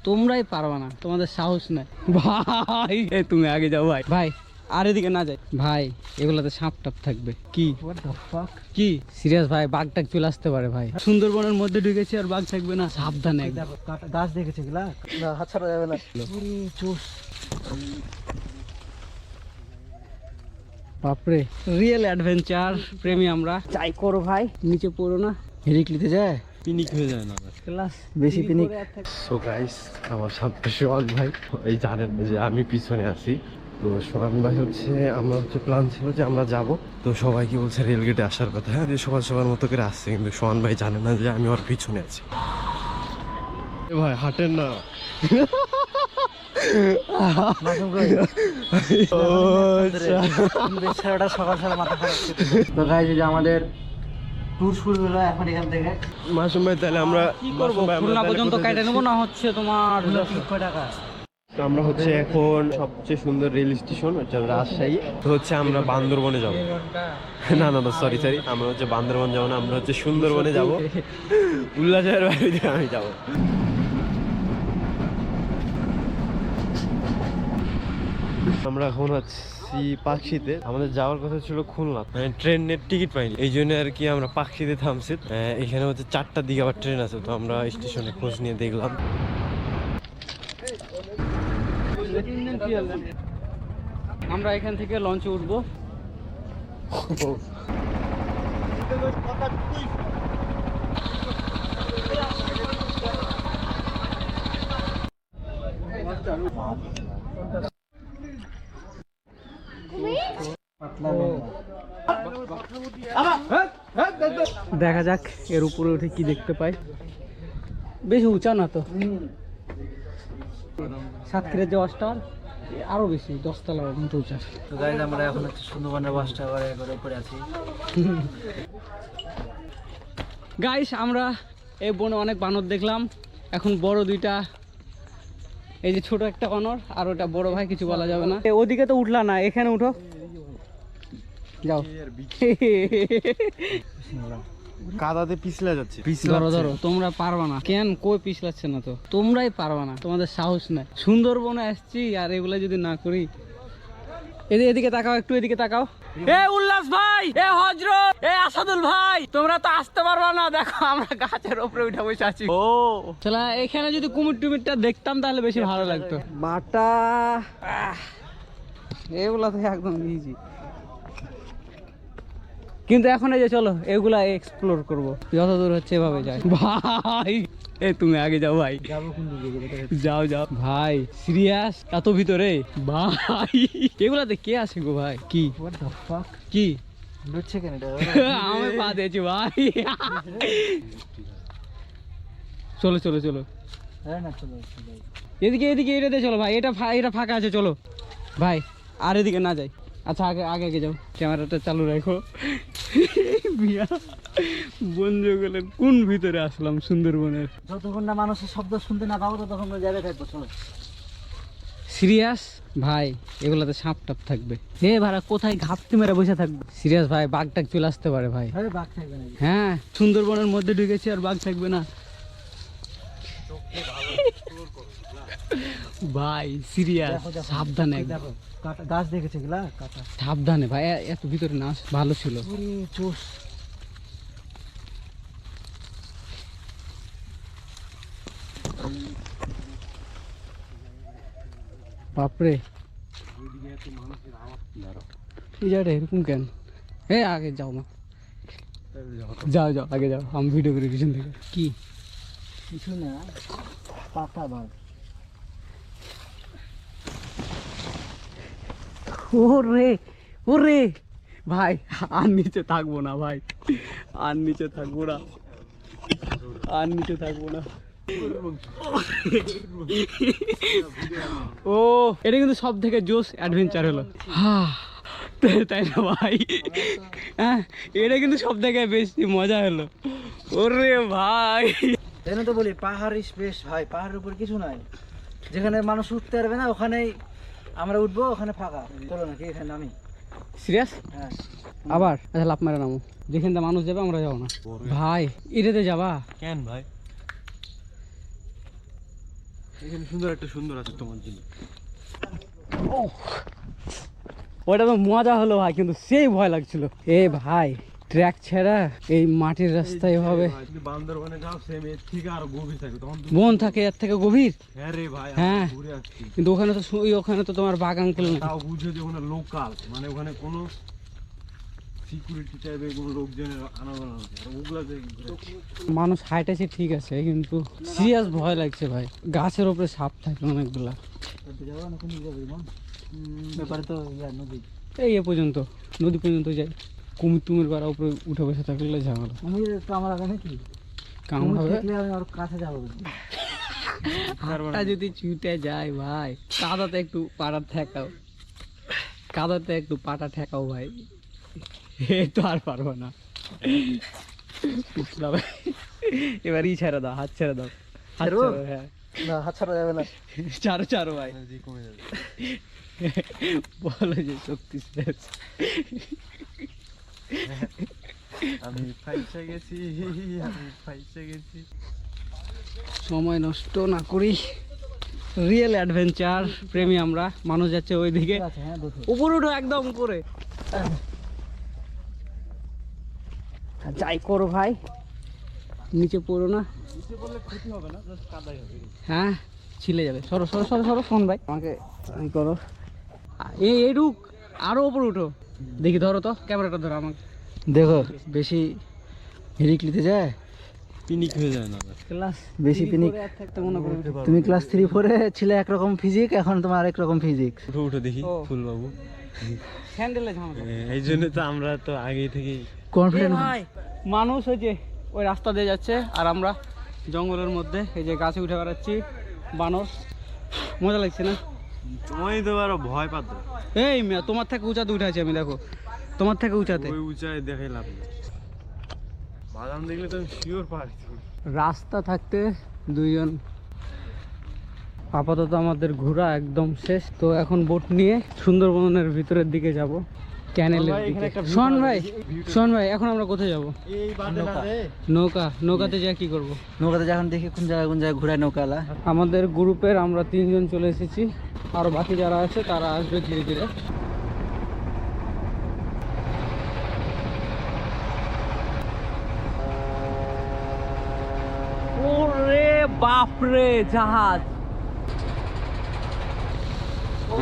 তোমরাই পারবা না, তোমাদের সাহস নাই ভাই। তুমি আগে যাও ভাই। ভাই আর এদিকে না যাই ভাই, এগুলাতে সাপ টাপ থাকবে। কি কি সিরিয়াস ভাই? বাঘ টাক চলে আসতে পারে ভাই। সুন্দরবনের মধ্যে ঢুকেছি আর বাঘ থাকবে না, সাবধানে। গাছ দেখেছে গেলা, হাত ছাড়া যাবে না। বাপরে, রিয়েল অ্যাডভেঞ্চার প্রেমী আমরা। চাই করো ভাই, নিচে পড়ো না। হিরিক নিতে যায়, পিনিক হয়ে যায় না ক্লাস বেশি পিনিক। সো গাইস, আমার সামনে সোহান ভাই, এই জানেন যে আমি পিছনে আছি। তো সোহান ভাই হচ্ছে, আমরা হচ্ছে প্ল্যান ছিল যে আমরা যাব, তো সবাইকে বলছে রেলগেটে আসার কথা। যে সবার সবার মতো করে আসছে, কিন্তু সোহান ভাই জানে না যে আমি ওর পিছনে আছি। ভাই হাঁটেন না। সকাল সকাল মাথা খারাপ। তো গাইস, যে আমাদের ট্যুর শুরু হলো এখন এখান থেকে। মাসুম ভাই, তাহলে আমরা কি করবো? খুলনা পর্যন্ত কাটে নেবো না হচ্ছে তোমার টাকা। তো আমরা হচ্ছে এখন সবচেয়ে সুন্দর রেল স্টেশন হচ্ছে রাজশাহী। তো হচ্ছে আমরা বান্দরবনে যাব। না না না, সরি, আমরা হচ্ছে বান্দরবন যাবো না, আমরা হচ্ছে সুন্দরবনে যাব। উল্লাসের বাইরে আমি যাব। আমরা এখন আছি পাকশিতে। আমাদের যাওয়ার কথা ছিল খুলনা, মানে ট্রেনের টিকিট পাইনি, এই জন্য আর কি আমরা পাকশিতে থামছি। এখানে হচ্ছে 4টার দিকে আবার ট্রেন আছে, তো আমরা স্টেশনে খোঁজ নিয়ে দেখলাম। আমরা এখান থেকে লঞ্চে উঠবো। দেখা যাক এর উপরে উঠে কি দেখতে পাই। বেশি উঁচা না তো, সাতক্ষীরার যে অস্টার আরো বেশি, 10 তলা মতো উঁচা। তো গাইস, আমরা এখন হচ্ছে সুন্দরবনের বাসটা করে উপরে আছি। গাইস, আমরা এই বনে অনেক বানর দেখলাম। এখন বড় দুইটা, এই যে ছোট একটা বানর আর ওটা বড় ভাই, কিছু বলা যাবে না। ওদিকে তো উঠলা না, এখানে উঠো, যাও। কাদাতে পিছলে যাচ্ছে। ধরো ধরো, তোমরা পারবা না। কেন কই পিছলাচ্ছে না? তো তোমরাই পারবা না, তোমাদের সাহস নাই। সুন্দরবনে আসছি আর এগুলা যদি না করি। এদিকে তাকাও, একটু এদিকে তাকাও। এ উল্লাস ভাই, এ হযরত, এ আসাদুল ভাই, তোমরা তো আসতে পারবা না। দেখো আমরা গাছের উপরে উঠে বসে আছি। ও চলা, এখানে যদি কুমির টুমিরটা দেখতাম তাহলে বেশি ভালো লাগতো। মাটা এগুলা তো একদম ইজি, কিন্তু এখন এই যে চলো এগুলা এক্সপ্লোর করবো, যতদূর হচ্ছে এভাবে যাই। ভাই তুমি আগে যাও ভাই। যাও যাও ভাই, সিরিয়াস? এত ভিতরে ভাই? এগুলাতে কে আছে গো ভাই? কি কি লুটছে কেন এটা? আমি পা দিয়েছি ভাই। চলো চলো চলো, না চলো এদিকে এদিকে, এটাতে চলো ভাই। এটা ফাঁকা আছে, চলো ভাই। আর এদিকে না যাই। আচ্ছা আগে আগে আগে যাও, ক্যামেরাটা চালু রাখো। বন জঙ্গলের কোন ভিতরে আসলাম সুন্দরবনের। যতক্ষণ না মানুষের শব্দ শুনতে না পাবো ততক্ষণ জায়গায় থাকবো। চলো। সিরিয়াস ভাই, এগুলাতে সাপ টাপ থাকবে। হে ভাড়া, কোথায় ঘাপটি মেরে বসে থাকবে? সিরিয়াস ভাই, বাঘ টাক চলে আসতে পারে ভাই। বাঘ থাকবে না? হ্যাঁ, সুন্দরবনের মধ্যে ঢুকেছি আর বাঘ থাকবে না ভাই। সিরিয়াস, সাবধানে একদম। গাছ দেখেছে গেলা, কাটা। সাবধানে ভাই, এত ভিতরে না ভালো ছিল। চোষ। বাপরে, এই জায়গাটা এরকম কেন? আগে যাও না, যাও যাও আগে যাও, আমি ভিডিও করি পিছন থেকে। কি কিছু না, পাতা বাঘ। ওরে ওরে ভাই, আর নিচে থাকবো না ভাই, আর নিচে থাকবো না, আর নিচে থাকবো না। ও, এটা কিন্তু সব থেকে জোস অ্যাডভেঞ্চার হলো। তাই না ভাই? হ্যাঁ, এটা কিন্তু সব থেকে বেশি মজা হলো। ওরে ভাই, এখানে তো বলি পাহাড় স্পেস ভাই, পাহাড়ের উপর কিছু নাই। যেখানে মানুষ উঠতে পারবে না ওখানেই আমরা উঠবো, ওখানে ফাঁকা। চলো নাকি এখানে নামি? সিরিয়াস? হ্যাঁ। আবার আচ্ছা, লাভ মারে নামো। যেখানে মানুষ যাবে আমরা যাবো না ভাই। এটাতে যাবা কেন ভাই? এখানে সুন্দর একটা সুন্দর আছে তোমার জন্য। ওটা তো মজা হলো ভাই, কিন্তু সেই ভয় লাগছিল। এ ভাই ট্র্যাক ছেড়া এই মাটির রাস্তায় এভাবে তুমি বান্দরবনে যাও সেম এর থেকে আর গভীর থাকে তখন তুমি। বন থাকে এর থেকে গভীর। হ্যাঁ রে ভাই, হ্যাঁ। আমি ঘুরে আসছি। কিন্তু ওখানে তো ওখানে তো তোমার বাঘ আঙ্কেল নেই। তাও বুঝে যে ওখানে লোকাল, মানে ওখানে কোনো সিকিউরিটি টাইপের কোনো লোকজনের আনাগোনা আছে আর ওগুলা যে মানুষ হাইটেছে ঠিক আছে, কিন্তু সিরিয়াস ভয় লাগছে ভাই। গাছের উপরে সাপ থাকে অনেকগুলা। যাবো না, কোন দিকে যাবো ইমন? ব্যাপারে তো নদী। এই এ পর্যন্ত, নদী পর্যন্ত যাই। কুমির টুমির পাড়া উপরে উঠে বসে থাকলে ঝামেলা। আমি তো আমার আগে নাকি কামড় হবে। আমি আর কাছে যাবো। হাতটা যদি ছুটে যায় ভাই, কাদাতে একটু পাটা ঠেকাও, কাদাতে একটু পাটা ঠেকাও ভাই। এই তো আর পারবো না। এবার ছেড়ে দাও, হাত ছেড়ে দাও, হাত ছাড়বো? ছাড়ো, হ্যাঁ না, হাত ছাড়া যাবে না। চারো চারো ভাই। যে কমে যাবে। বলো যে শক্তি শেষ। আমি ফাইসে গেছি, আমি ফাইসে গেছি। সময় নষ্ট না করি, রিয়েল অ্যাডভেঞ্চার প্রেমী আমরা। মানুষ যাচ্ছে ওইদিকে, আছে, হ্যাঁ দেখো। উপরে উঠো, একদম উপরে। যাই করো ভাই, নিচে পড়ো না। নিচে বললে ক্ষতি হবে না, জাস্ট কাদাই হবে। হ্যাঁ ছিলে যাবে। সরো সরো সরো সরো, ফোন ভাই আমাকে ই করো। এই রুক, আরো উপরে উঠো। দেখি, ধরো তো, ক্যামেরাটা ধরো আমাকে। দেখো বেশি হিরিক নিতে যায়, পিনিক হয়ে যায় না। ক্লাস বেশি পিনিক। থাকতে মনে করি। তুমি ক্লাস 3-4 ছিলে একরকম ফিজিক, এখন তোমার আরেক রকম ফিজিক্স। উঠো উঠো দেখি ও। ফুলবাবু। স্যান্ডেলে ঝামেলা। এই জন্য তো আমরা তো আগে থেকে কনফিডেন্ট। ভাই মানুষ ওই যে ওই রাস্তা দিয়ে যাচ্ছে, আর আমরা জঙ্গলের মধ্যে এই যে গাছে উঠে বেড়াচ্ছি। বানর, মজা লাগছে না? তোমায় তো আরো ভয় পাত। এই মেয়া, তোমার থেকে উঁচাতে উঠে আছি আমি, দেখো তোমার থেকে উঁচাতে। ওই উঁচায় দেখাই লাভ নেই। বাদাম দেখলে তো শিওর পারি। রাস্তা থাকতে দুইজন। আপাতত আমাদের ঘোরা একদম শেষ, তো এখন বোট নিয়ে সুন্দরবনের ভিতরের দিকে যাব, ক্যানেলের ভাই, এখানে দিকে। একটা view শোন পাওয়া ভাই, যায়। শোন ভাই, এখন আমরা কোথায় যাব? এই বাদে না রে। নৌকা, নৌকাতে যা কি করব? নৌকাতে যখন দেখি কোন জায়গায় ঘুরায় নৌকালা। আমাদের গ্রুপের আমরা 3 জন চলে এসেছি, আর বাকি যারা আছে তারা আসবে ধীরে ধীরে। ওরে বাপরে, জাহাজ। ও